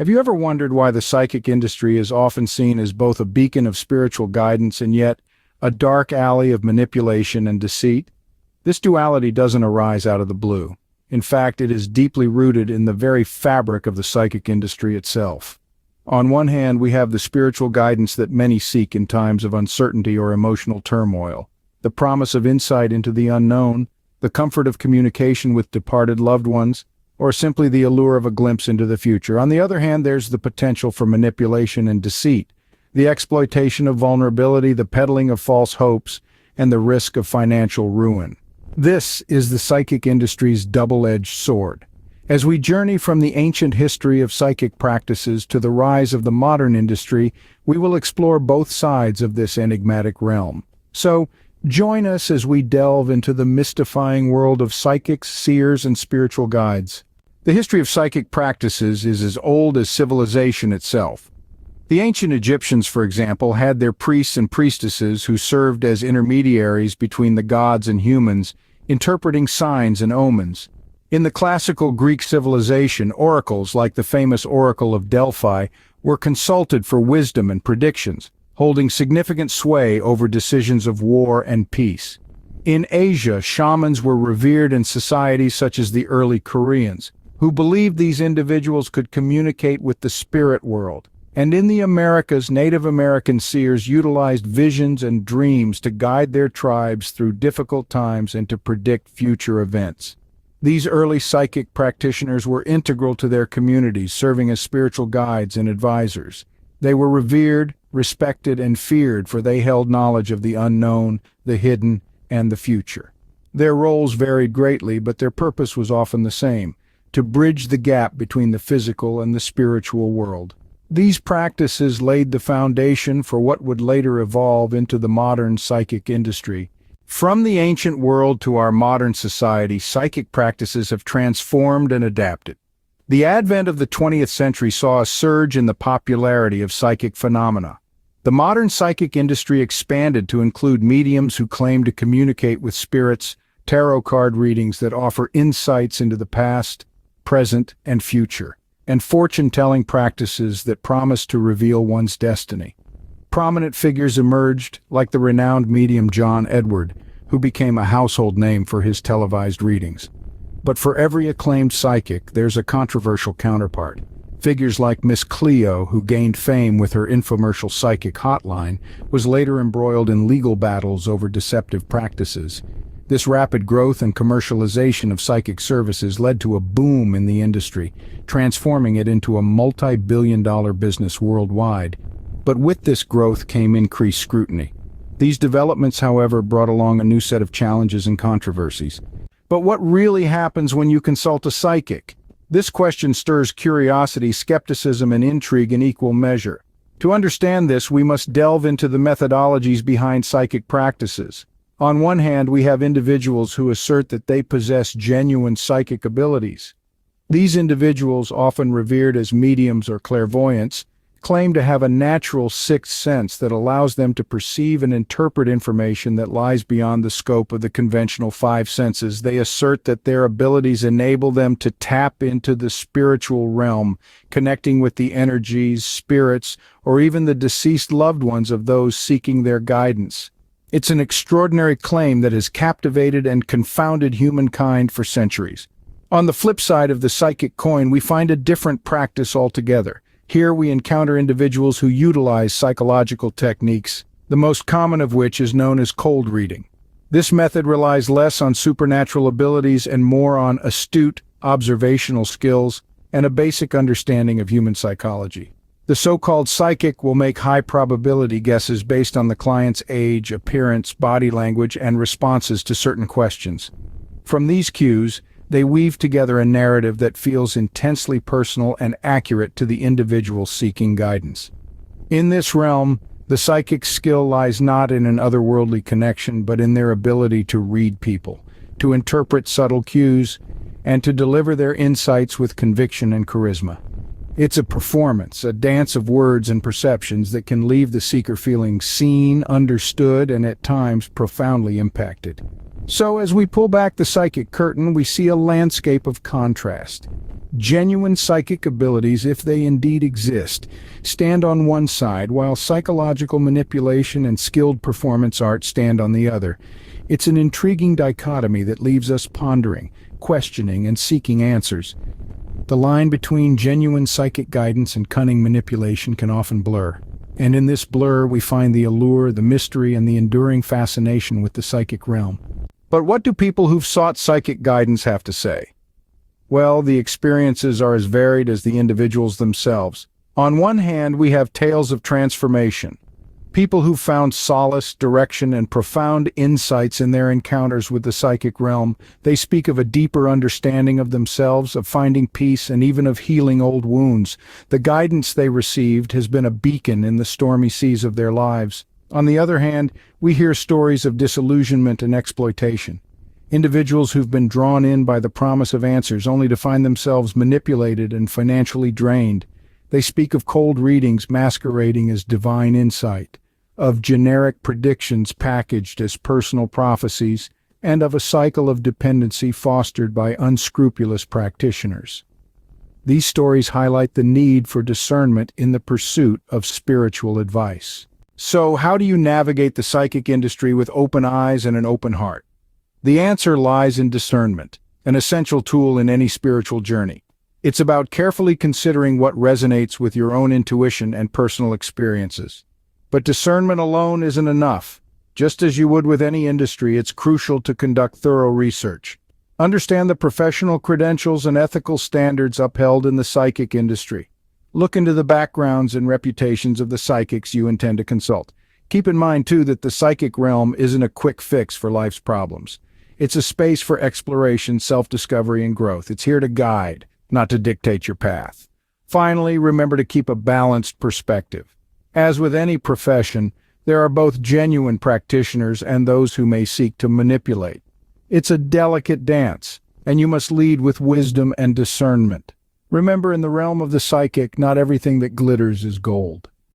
Have you ever wondered why the psychic industry is often seen as both a beacon of spiritual guidance and yet a dark alley of manipulation and deceit? This duality doesn't arise out of the blue. In fact, it is deeply rooted in the very fabric of the psychic industry itself. On one hand, we have the spiritual guidance that many seek in times of uncertainty or emotional turmoil, the promise of insight into the unknown, the comfort of communication with departed loved ones, or simply the allure of a glimpse into the future. On the other hand, there's the potential for manipulation and deceit, the exploitation of vulnerability, the peddling of false hopes, and the risk of financial ruin. This is the psychic industry's double-edged sword. As we journey from the ancient history of psychic practices to the rise of the modern industry, we will explore both sides of this enigmatic realm. So, join us as we delve into the mystifying world of psychics, seers, and spiritual guides. The history of psychic practices is as old as civilization itself. The ancient Egyptians, for example, had their priests and priestesses who served as intermediaries between the gods and humans, interpreting signs and omens. In the classical Greek civilization, oracles like the famous Oracle of Delphi were consulted for wisdom and predictions, holding significant sway over decisions of war and peace. In Asia, shamans were revered in societies such as the early Koreans, who believed these individuals could communicate with the spirit world. And in the Americas, Native American seers utilized visions and dreams to guide their tribes through difficult times and to predict future events. These early psychic practitioners were integral to their communities, serving as spiritual guides and advisors. They were revered, respected, and feared, for they held knowledge of the unknown, the hidden, and the future. Their roles varied greatly, but their purpose was often the same: to bridge the gap between the physical and the spiritual world. These practices laid the foundation for what would later evolve into the modern psychic industry. From the ancient world to our modern society, psychic practices have transformed and adapted. The advent of the 20th century saw a surge in the popularity of psychic phenomena. The modern psychic industry expanded to include mediums who claim to communicate with spirits, tarot card readings that offer insights into the past, present, and future, and fortune-telling practices that promise to reveal one's destiny. Prominent figures emerged, like the renowned medium John Edward, who became a household name for his televised readings. But for every acclaimed psychic, there's a controversial counterpart. Figures like Miss Cleo, who gained fame with her infomercial psychic hotline, was later embroiled in legal battles over deceptive practices. This rapid growth and commercialization of psychic services led to a boom in the industry, transforming it into a multi-billion-dollar business worldwide. But with this growth came increased scrutiny. These developments, however, brought along a new set of challenges and controversies. But what really happens when you consult a psychic? This question stirs curiosity, skepticism, and intrigue in equal measure. To understand this, we must delve into the methodologies behind psychic practices. On one hand, we have individuals who assert that they possess genuine psychic abilities. These individuals, often revered as mediums or clairvoyants, claim to have a natural sixth sense that allows them to perceive and interpret information that lies beyond the scope of the conventional five senses. They assert that their abilities enable them to tap into the spiritual realm, connecting with the energies, spirits, or even the deceased loved ones of those seeking their guidance. It's an extraordinary claim that has captivated and confounded humankind for centuries. On the flip side of the psychic coin, we find a different practice altogether. Here we encounter individuals who utilize psychological techniques, the most common of which is known as cold reading. This method relies less on supernatural abilities and more on astute observational skills and a basic understanding of human psychology. The so-called psychic will make high-probability guesses based on the client's age, appearance, body language, and responses to certain questions. From these cues, they weave together a narrative that feels intensely personal and accurate to the individual seeking guidance. In this realm, the psychic skill lies not in an otherworldly connection, but in their ability to read people, to interpret subtle cues, and to deliver their insights with conviction and charisma. It's a performance, a dance of words and perceptions that can leave the seeker feeling seen, understood, and at times profoundly impacted. So as we pull back the psychic curtain, we see a landscape of contrast. Genuine psychic abilities, if they indeed exist, stand on one side, while psychological manipulation and skilled performance art stand on the other. It's an intriguing dichotomy that leaves us pondering, questioning, and seeking answers. The line between genuine psychic guidance and cunning manipulation can often blur. And in this blur, we find the allure, the mystery, and the enduring fascination with the psychic realm. But what do people who've sought psychic guidance have to say? Well, the experiences are as varied as the individuals themselves. On one hand, we have tales of transformation. People who found solace, direction, and profound insights in their encounters with the psychic realm. They speak of a deeper understanding of themselves, of finding peace, and even of healing old wounds. The guidance they received has been a beacon in the stormy seas of their lives. On the other hand, we hear stories of disillusionment and exploitation. Individuals who've been drawn in by the promise of answers only to find themselves manipulated and financially drained. They speak of cold readings masquerading as divine insight, of generic predictions packaged as personal prophecies, and of a cycle of dependency fostered by unscrupulous practitioners. These stories highlight the need for discernment in the pursuit of spiritual advice. So, how do you navigate the psychic industry with open eyes and an open heart? The answer lies in discernment, an essential tool in any spiritual journey. It's about carefully considering what resonates with your own intuition and personal experiences. But discernment alone isn't enough. Just as you would with any industry, it's crucial to conduct thorough research. Understand the professional credentials and ethical standards upheld in the psychic industry. Look into the backgrounds and reputations of the psychics you intend to consult. Keep in mind, too, that the psychic realm isn't a quick fix for life's problems. It's a space for exploration, self-discovery, and growth. It's here to guide, not to dictate your path. Finally, remember to keep a balanced perspective. As with any profession, there are both genuine practitioners and those who may seek to manipulate. It's a delicate dance, and you must lead with wisdom and discernment. Remember, in the realm of the psychic, not everything that glitters is gold.